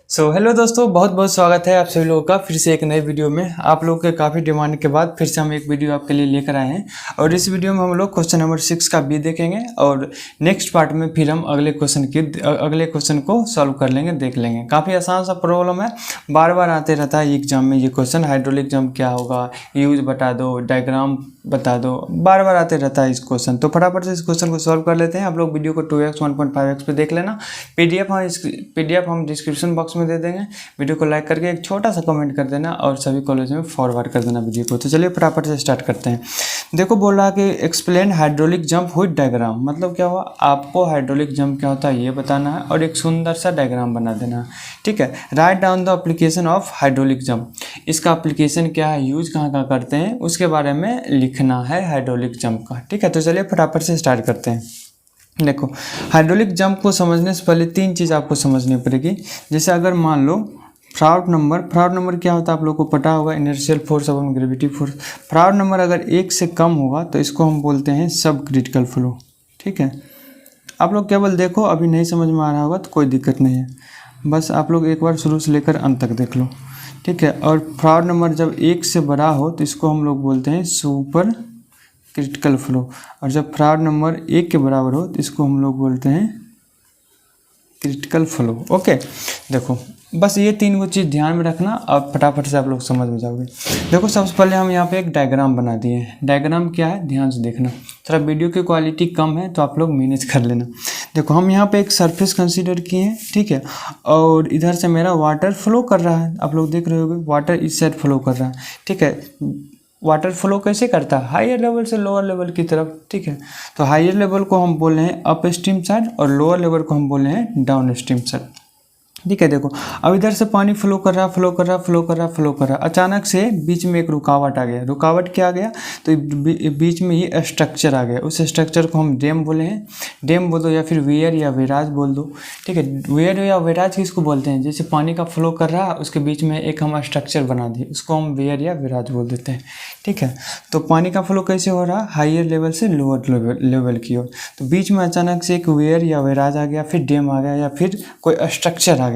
Hello दोस्तों, बहुत बहुत स्वागत है आप सभी लोगों का फिर से एक नए वीडियो में। आप लोगों के काफ़ी डिमांड के बाद फिर से हम एक वीडियो आपके लिए लेकर आए हैं और इस वीडियो में हम लोग क्वेश्चन नंबर 6 का बी देखेंगे और नेक्स्ट पार्ट में फिर हम अगले क्वेश्चन को सॉल्व कर लेंगे, देख लेंगे। काफ़ी आसान सा प्रॉब्लम है, बार बार आते रहता है एग्जाम में ये क्वेश्चन। हाइड्रोलिक जंप क्या होगा, यूज बता दो, डायग्राम बता दो, बार बार आते रहता है इस क्वेश्चन। तो फटाफट से इस क्वेश्चन को सॉल्व कर लेते हैं। आप लोग वीडियो को 2x 1.5x पे देख लेना। पीडीएफ हम डिस्क्रिप्शन बॉक्स में दे देंगे। वीडियो को लाइक करके एक छोटा सा कमेंट कर देना और सभी कॉलेज में फॉरवर्ड कर देना वीडियो को। तो चलिए फटाफट से स्टार्ट करते हैं। देखो बोल रहा है कि explain hydraulic jump with diagram. मतलब क्या हुआ, आपको हाइड्रोलिक जंप क्या होता है ये बताना है और एक सुंदर सा डायग्राम बना देना है। ठीक है, write down the application of hydraulic jump. इसका एप्लीकेशन क्या है, यूज कहाँ कहाँ करते हैं, उसके बारे में लिखना है हाइड्रोलिक जंप का। ठीक है, तो चलिए फटाफट से स्टार्ट करते हैं। देखो, हाइड्रोलिक जंप को समझने से पहले 3 चीज़ आपको समझनी पड़ेगी। जैसे अगर मान लो फ्राउड नंबर क्या होता है आप लोग को पता होगा, inertial force upon gravity force. Froude number अगर 1 से कम होगा तो इसको हम बोलते हैं सब क्रिटिकल फ्लो। ठीक है, आप लोग केवल देखो, अभी नहीं समझ में आ रहा होगा तो कोई दिक्कत नहीं है, बस आप लोग एक बार शुरू से लेकर अंत तक देख लो। ठीक है, और फ्राउड नंबर जब 1 से बड़ा हो तो इसको हम लोग बोलते हैं सुपर क्रिटिकल फ्लो, और जब फ्राउड नंबर 1 के बराबर हो तो इसको हम लोग बोलते हैं क्रिटिकल फ्लो। ओके, देखो बस ये 3 चीज़ ध्यान में रखना और फटाफट से आप लोग समझ में जाओगे। देखो सबसे पहले हम यहाँ पे एक डायग्राम बना दिए हैं। डायग्राम क्या है ध्यान से देखना, थोड़ा वीडियो की क्वालिटी कम है तो आप लोग मैनेज कर लेना। देखो हम यहाँ पे एक सरफेस कंसीडर किए हैं, ठीक है, और इधर से मेरा वाटर फ्लो कर रहा है। आप लोग देख रहे होगे वाटर इस साइड फ्लो कर रहा है। ठीक है, वाटर फ्लो कैसे करता है, हायर लेवल से लोअर लेवल की तरफ। ठीक है, तो हायर लेवल को हम बोल रहे हैं अप स्ट्रीम साइड और लोअर लेवल को हम बोल रहे हैं डाउन स्ट्रीम साइड। ठीक है, देखो अब इधर से पानी फ्लो कर रहा। अचानक से बीच में एक रुकावट आ गया। रुकावट क्या आ गया, तो बीच में ये स्ट्रक्चर आ गया। उस स्ट्रक्चर को हम डैम बोले हैं। डैम बोल दो या फिर वेयर या वेराज बोल दो। ठीक है, वेयर या वेराज किसको बोलते हैं, जैसे पानी का फ्लो कर रहा है उसके बीच में एक हम स्ट्रक्चर बना दिए, उसको हम वेयर या वेराज बोल देते हैं। ठीक है, तो पानी का फ्लो कैसे हो रहा है, हायर लेवल से लोअर लेवल की ओर। तो बीच में अचानक से एक वेयर या वेराज आ गया, फिर डैम आ गया या फिर कोई स्ट्रक्चर आ गया।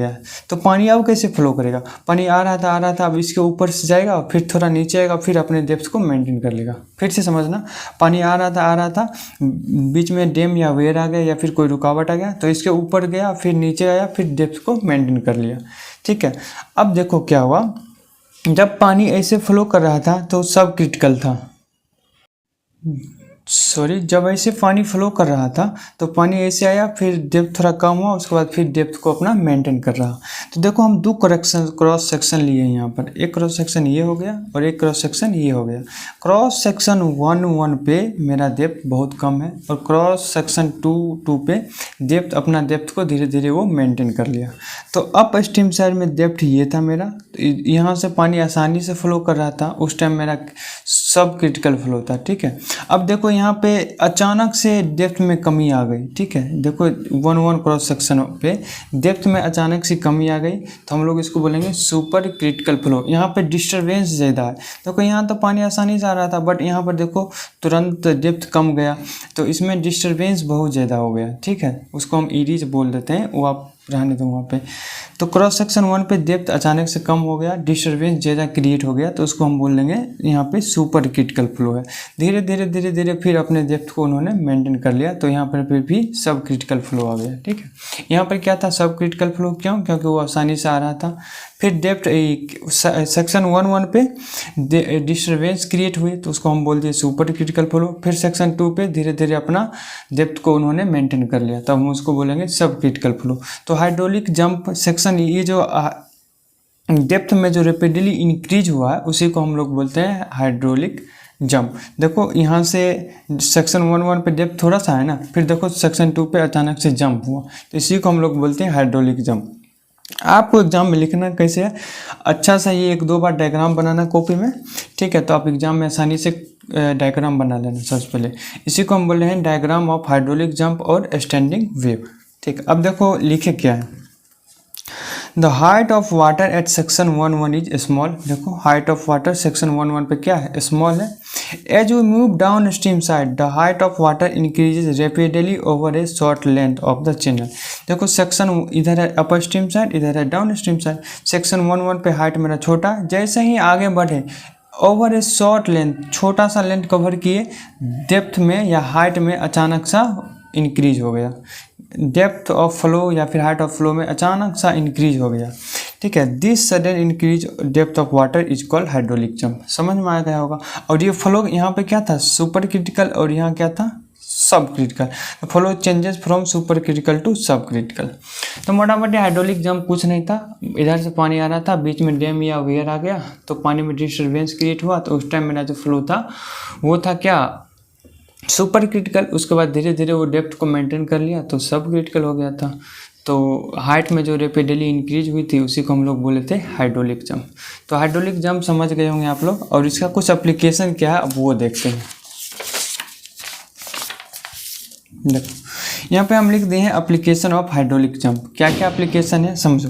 तो पानी अब कैसे फ्लो करेगा, पानी आ रहा था, अब इसके ऊपर से जाएगा, फिर थोड़ा नीचे आएगा, फिर अपने डेप्थ को मेंटेन कर लेगा। फिर से समझना, पानी आ रहा था, बीच में डैम या वेयर आ गया या फिर कोई रुकावट आ गया, तो इसके ऊपर गया, फिर नीचे आया, फिर डेप्थ को मेंटेन कर लिया। ठीक है, अब देखो क्या हुआ, जब पानी ऐसे फ्लो कर रहा था तो सब क्रिटिकल था। जब ऐसे पानी फ्लो कर रहा था तो पानी ऐसे आया, फिर डेप्थ थोड़ा कम हुआ, उसके बाद फिर डेप्थ को अपना मेंटेन कर रहा। तो देखो हम 2 क्रॉस सेक्शन लिए हैं यहाँ पर। एक क्रॉस सेक्शन ये हो गया और एक क्रॉस सेक्शन ये हो गया। क्रॉस सेक्शन 1 पे मेरा डेप्थ बहुत कम है और क्रॉस सेक्शन 2 पे डेप्थ अपना डेप्थ को धीरे धीरे वो मेंटेन कर लिया। तो अप स्ट्रीम साइड में डेप्थ ये था मेरा, यहाँ से पानी आसानी से फ्लो कर रहा था, उस टाइम मेरा सब क्रिटिकल फ्लो था। ठीक है, अब देखो यहाँ पे अचानक से डेप्थ में कमी आ गई। ठीक है, देखो 1 क्रॉस सेक्शन पे डेप्थ में अचानक से कमी आ गई, तो हम लोग इसको बोलेंगे सुपर क्रिटिकल फ्लो। यहाँ पे डिस्टर्बेंस ज़्यादा है। देखो यहाँ तो पानी आसानी से आ रहा था, बट यहाँ पर देखो तुरंत डेप्थ कम गया, तो इसमें डिस्टर्बेंस बहुत ज़्यादा हो गया। ठीक है, उसको हम ईरीज बोल देते हैं, वो आप रहने दो वहाँ पे। तो क्रॉस सेक्शन 1 पे डेप्थ अचानक से कम हो गया, डिस्टर्बेंस ज़्यादा क्रिएट हो गया, तो उसको हम बोल देंगे यहाँ पे सुपर क्रिटिकल फ्लो है। धीरे धीरे फिर अपने डेप्थ को उन्होंने मेंटेन कर लिया, तो यहाँ पर फिर भी सब क्रिटिकल फ्लो आ गया। ठीक है, यहाँ पर क्या था सब क्रिटिकल फ्लो, क्यों, क्योंकि वो आसानी से आ रहा था। फिर डेप्थ सेक्शन 1 पे डिस्टर्बेंस क्रिएट हुई, तो उसको हम बोल दिए सुपर क्रिटिकल फ्लो। फिर सेक्शन 2 पे धीरे धीरे अपना डेप्थ को उन्होंने मेंटेन कर लिया, तब हम उसको बोलेंगे सब क्रिटिकल फ्लो। तो हाइड्रोलिक जंप सेक्शन ये जो डेप्थ में जो रेपिडली इंक्रीज हुआ है उसी को हम लोग बोलते हैं हाइड्रोलिक जंप। देखो यहाँ से सेक्शन 1 पे डेप्थ थोड़ा सा है ना, फिर देखो सेक्शन 2 पे अचानक से जंप हुआ, तो इसी को हम लोग बोलते हैं हाइड्रोलिक जंप। आपको एग्जाम में लिखना कैसे है, अच्छा सा ये 1-2 बार डायग्राम बनाना कॉपी में। ठीक है, तो आप एग्जाम में आसानी से डायग्राम बना लेना। सबसे पहले इसी को हम बोल रहे हैं डायग्राम ऑफ हाइड्रोलिक जंप और स्टैंडिंग वेव। ठीक, अब देखो लिखे क्या है, the height of water at section 1 is small. देखो हाइट ऑफ वाटर सेक्शन 1 पे क्या है, स्मॉल है। As we move down stream side the height of water increases rapidly over a short length of the channel. देखो section इधर है अपर stream side, इधर है डाउन स्ट्रीम साइड। सेक्शन 1 पे हाइट मेरा छोटा, जैसे ही आगे बढ़े ओवर ए शॉर्ट लेंथ, छोटा सा लेंथ कवर किए, डेप्थ में या हाइट में अचानक सा इंक्रीज हो गया, डेप्थ ऑफ फ्लो या फिर हाइट ऑफ फ्लो में अचानक सा इंक्रीज हो गया, ठीक है। This sudden increase depth of water is called hydraulic jump. समझ में आ गया होगा। और ये फ्लो यहाँ पे क्या था, सुपर क्रिटिकल, और यहाँ क्या था, सब क्रिटिकल। तो flow changes from super critical to sub critical. तो मोटा मोटी हाइड्रोलिक जंप कुछ नहीं था, इधर से पानी आ रहा था, बीच में डैम या वेयर आ गया तो पानी में डिस्टर्बेंस क्रिएट हुआ, तो उस टाइम मेरा जो फ्लो था वो था क्या, सुपर क्रिटिकल। उसके बाद धीरे धीरे वो डेप्थ को मेंटेन कर लिया तो सब क्रिटिकल हो गया था। तो हाइट में जो रेपिडली इंक्रीज हुई थी उसी को हम लोग बोले थे हाइड्रोलिक जंप। तो हाइड्रोलिक जंप समझ गए होंगे आप लोग, और इसका कुछ एप्लीकेशन क्या है अब वो देखते हैं। देखो यहाँ पे हम लिख दिए हैं एप्लीकेशन ऑफ हाइड्रोलिक जंप। क्या क्या एप्लीकेशन है समझो।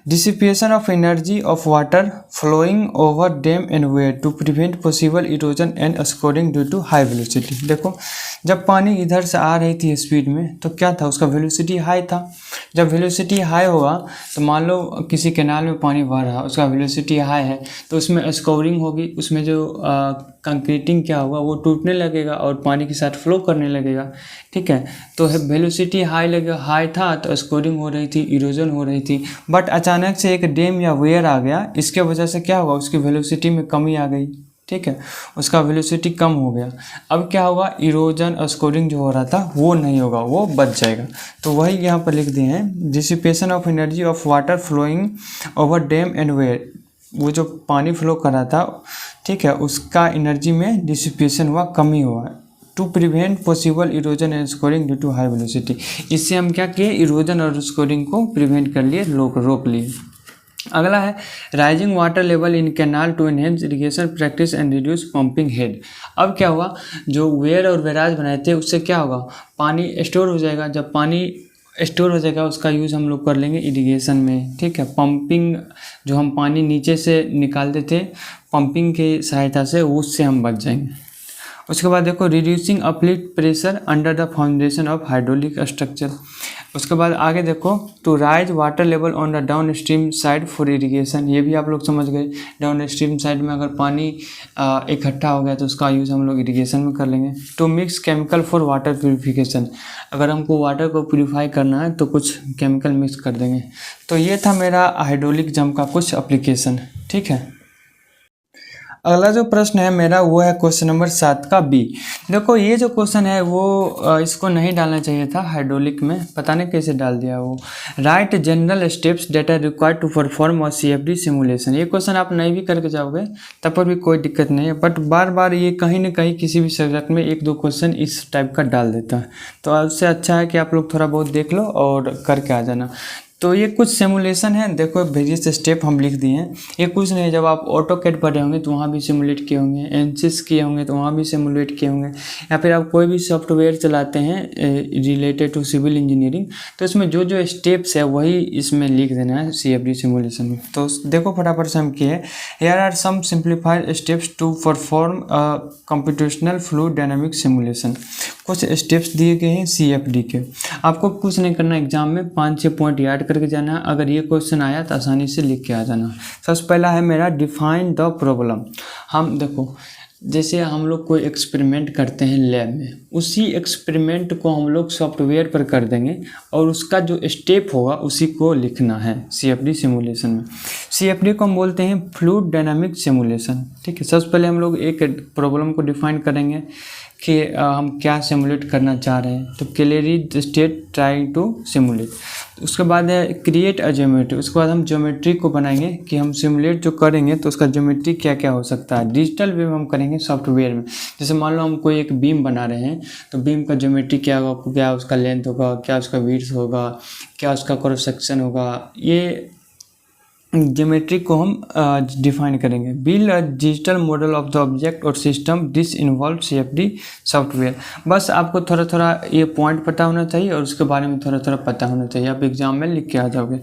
Dissipation of energy of water flowing over dam and weir to prevent possible erosion and scouring due to high velocity. देखो जब पानी इधर से आ रही थी स्पीड में तो क्या था, उसका वेलोसिटी हाई था। जब वेलोसिटी हाई होगा तो मान लो किसी कैनाल में पानी बह रहा है, उसका वेलोसिटी हाई है तो उसमें स्कोरिंग होगी, उसमें जो कंक्रीटिंग क्या होगा वो टूटने लगेगा और पानी के साथ फ्लो करने लगेगा, ठीक है। तो वेलोसिटी हाई था तो स्कोरिंग हो रही थी, इरोजन हो रही थी। बट अचानक से एक डैम या वेयर आ गया, इसके वजह से क्या होगा, उसकी वेलोसिटी में कमी आ गई, ठीक है, उसका वेलोसिटी कम हो गया। अब क्या होगा, इरोजन स्कोरिंग जो हो रहा था वो नहीं होगा, वो बच जाएगा। तो वही यहाँ पर लिख दिए हैं, dissipation of energy of water flowing over dam and weir. वो जो पानी फ्लो कर रहा था, ठीक है, उसका एनर्जी में डिसिपेशन हुआ, कमी हुआ, to prevent possible erosion and scouring due to high velocity. इससे हम क्या किए, इरोजन और स्कोरिंग को प्रिवेंट कर लिए, रोक लिए। अगला है rising water level in canal to enhance irrigation practice and reduce pumping head. अब क्या हुआ, जो वेयर और बैराज बनाए थे उससे क्या होगा, पानी स्टोर हो जाएगा। जब पानी स्टोर हो जाएगा उसका यूज़ हम लोग कर लेंगे इरिगेशन में, ठीक है। पंपिंग जो हम पानी नीचे से निकालते थे पंपिंग की सहायता से, उससे हम बच जाएंगे। उसके बाद देखो reducing uplift pressure under the foundation of hydraulic structure. उसके बाद आगे देखो to raise water level on the down stream side for irrigation. ये भी आप लोग समझ गए, डाउन स्ट्रीम साइड में अगर पानी इकट्ठा हो गया तो उसका यूज़ हम लोग इरिगेशन में कर लेंगे। To mix chemical for water purification, अगर हमको वाटर को प्यूरिफाई करना है तो कुछ केमिकल मिक्स कर देंगे। तो ये था मेरा हाइड्रोलिक जंप का कुछ एप्लीकेशन, ठीक है। अगला जो प्रश्न है मेरा वो है क्वेश्चन नंबर 7 का बी। देखो ये जो क्वेश्चन है वो इसको नहीं डालना चाहिए था हाइड्रोलिक में, पता नहीं कैसे डाल दिया वो। Write general steps that are required to perform और CFD सिमुलेशन। ये क्वेश्चन आप नहीं भी करके जाओगे तब पर भी कोई दिक्कत नहीं है, बट बार बार ये कहीं ना कहीं किसी भी सब्जेक्ट में 1-2 क्वेश्चन इस टाइप का डाल देता है। तो उससे अच्छा है कि आप लोग थोड़ा बहुत देख लो और करके आ जाना। तो ये कुछ सिमुलेशन है, देखो वेरियस स्टेप हम लिख दिए हैं। ये कुछ नहीं, जब आप ऑटोकैड पढ़े होंगे तो वहाँ भी सिमुलेट किए होंगे, एनसिस किए होंगे तो वहाँ भी सिमुलेट किए होंगे, या फिर आप कोई भी सॉफ्टवेयर चलाते हैं रिलेटेड टू सिविल इंजीनियरिंग तो इसमें जो जो स्टेप्स है वही इसमें लिख देना है CFD सिमुलेशन में। तो देखो फटाफट से हम किए, here are some simplified steps to perform computational fluid dynamic simulation. कुछ स्टेप्स दिए गए हैं CFD के, आपको कुछ नहीं करना, एग्जाम में 5-6 पॉइंट याद करके जाना है। अगर ये क्वेश्चन आया तो आसानी से लिख के आ जाना। सबसे पहला है मेरा डिफाइन द प्रॉब्लम। हम देखो जैसे हम लोग कोई एक्सपेरिमेंट करते हैं लैब में, उसी एक्सपेरिमेंट को हम लोग सॉफ्टवेयर पर कर देंगे और उसका जो स्टेप होगा उसी को लिखना है CFD सिमुलेशन में। CFD को हम बोलते हैं फ्लूइड डायनामिक सिमुलेशन, ठीक है। सबसे पहले हम लोग एक प्रॉब्लम को डिफाइन करेंगे कि हम क्या सिमुलेट करना चाह रहे हैं, तो clearly state trying to simulate. उसके बाद है क्रिएट अ ज्योमेट्री, उसके बाद हम ज्योमेट्री को बनाएंगे कि हम सिमुलेट जो करेंगे तो उसका ज्योमेट्री क्या क्या हो सकता है। डिजिटल वे में हम करेंगे सॉफ्टवेयर में, जैसे मान लो हम कोई एक बीम बना रहे हैं तो बीम का ज्योमेट्री क्या होगा, क्या उसका लेंथ होगा, क्या उसका विड्थ होगा, क्या उसका क्रॉस सेक्शन होगा, ये ज्योमेट्री को हम डिफाइन करेंगे। Build a digital model of the object और system, this involve CFD software. बस आपको थोड़ा थोड़ा ये पॉइंट पता होना चाहिए और उसके बारे में थोड़ा थोड़ा पता होना चाहिए, आप एग्जाम में लिख के आ जाओगे।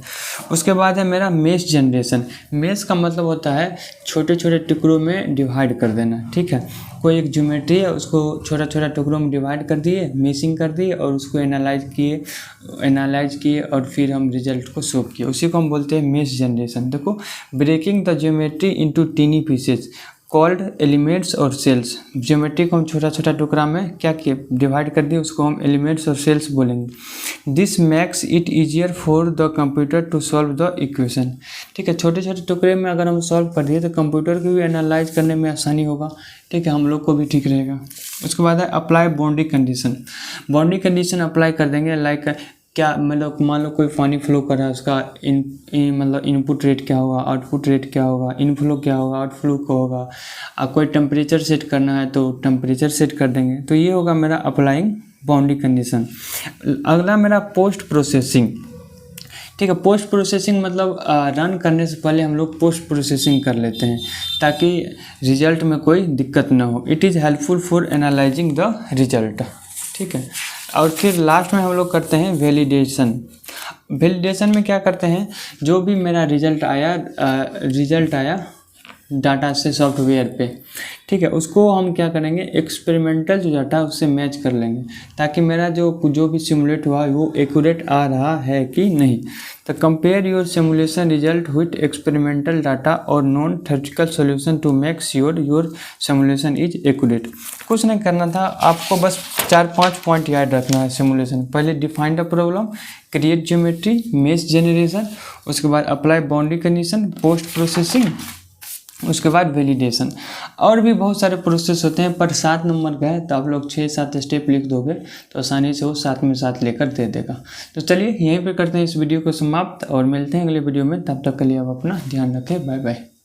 उसके बाद है मेरा मेश जनरेशन। मेश का मतलब होता है छोटे छोटे टुकड़ों में डिवाइड कर देना, ठीक है। कोई एक ज्योमेट्री है उसको छोटा छोटा टुकड़ों में डिवाइड कर दिए, मेशिंग कर दिए और उसको एनालाइज किए और फिर हम रिजल्ट को शो किए, उसी को हम बोलते हैं मेश जनरेशन। देखो, breaking the geometry into tiny pieces called elements और सेल्स। ज्योमेट्री को हम छोटा छोटा टुकड़ा में क्या किए, डिवाइड कर दिए, उसको हम एलिमेंट्स और सेल्स बोलेंगे। This makes it easier for the computer to solve the equation. ठीक है, छोटे छोटे टुकड़े में अगर हम सॉल्व कर दिए तो कंप्यूटर को भी एनालाइज करने में आसानी होगा। ठीक है, हम लोग को भी ठीक रहेगा। उसके बाद है apply boundary condition. Boundary condition apply कर देंगे, लाइक क्या मतलब मान लो कोई पानी फ्लो कर रहा है, उसका मतलब इनपुट रेट क्या होगा, आउटपुट रेट क्या होगा, इनफ्लो क्या होगा, आउटफ्लो क्या होगा। अब कोई टेम्परेचर सेट करना है तो टेम्परेचर सेट कर देंगे। तो ये होगा मेरा अप्लाइंग बाउंड्री कंडीशन। अगला मेरा पोस्ट प्रोसेसिंग। ठीक है, पोस्ट प्रोसेसिंग मतलब रन करने से पहले हम लोग पोस्ट प्रोसेसिंग कर लेते हैं ताकि रिजल्ट में कोई दिक्कत ना हो। It is helpful for analysing the result. ठीक है, और फिर लास्ट में हम लोग करते हैं वैलिडेशन। वैलिडेशन में क्या करते हैं, जो भी मेरा रिजल्ट आया डाटा से सॉफ्टवेयर पे, ठीक है, उसको हम क्या करेंगे, एक्सपेरिमेंटल जो डाटा उससे मैच कर लेंगे ताकि मेरा जो भी सिमुलेट हुआ वो एक्यूरेट आ रहा है कि नहीं। तो compare your simulation result with experimental data और known theoretical solution to make sure your simulation is accurate. कुछ नहीं करना था, आपको बस 4-5 पॉइंट याद रखना है सिमुलेशन। पहले define the problem, create geometry, mesh generation, उसके बाद apply boundary condition, post processing, उसके बाद वैलिडेशन। और भी बहुत सारे प्रोसेस होते हैं, पर 7 नंबर का है तो आप लोग 6-7 स्टेप लिख दोगे तो आसानी से वो 7 में 7 लेकर दे देगा। तो चलिए यहीं पे करते हैं इस वीडियो को समाप्त और मिलते हैं अगले वीडियो में। तब तक के लिए आप अपना ध्यान रखें। Bye bye.